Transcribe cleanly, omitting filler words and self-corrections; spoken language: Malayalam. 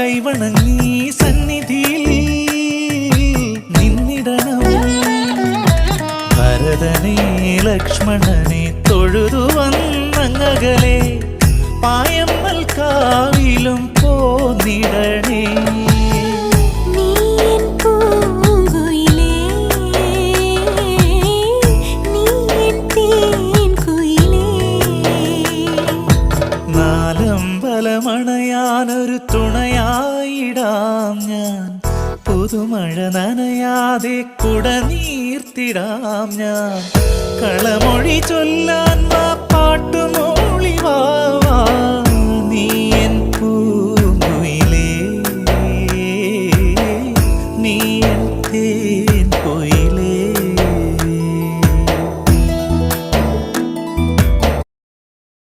കൈവണങ്ങി സന്നിധിയിൽ നിന്നിടണം. ഭരതനെ ലക്ഷ്മണനെ തൊഴുതു വന്നങ്ങകലെ പായമ്മൽ കാവിലും പോന്നിടണേ. നാലമ്പലമണയാനൊരു തുണയായിടാം ഞാൻ, പുതുമഴ നനയാതെ കുട നീർത്തിടാം ഞാൻ, കളമൊഴി ചൊല്ലാൻ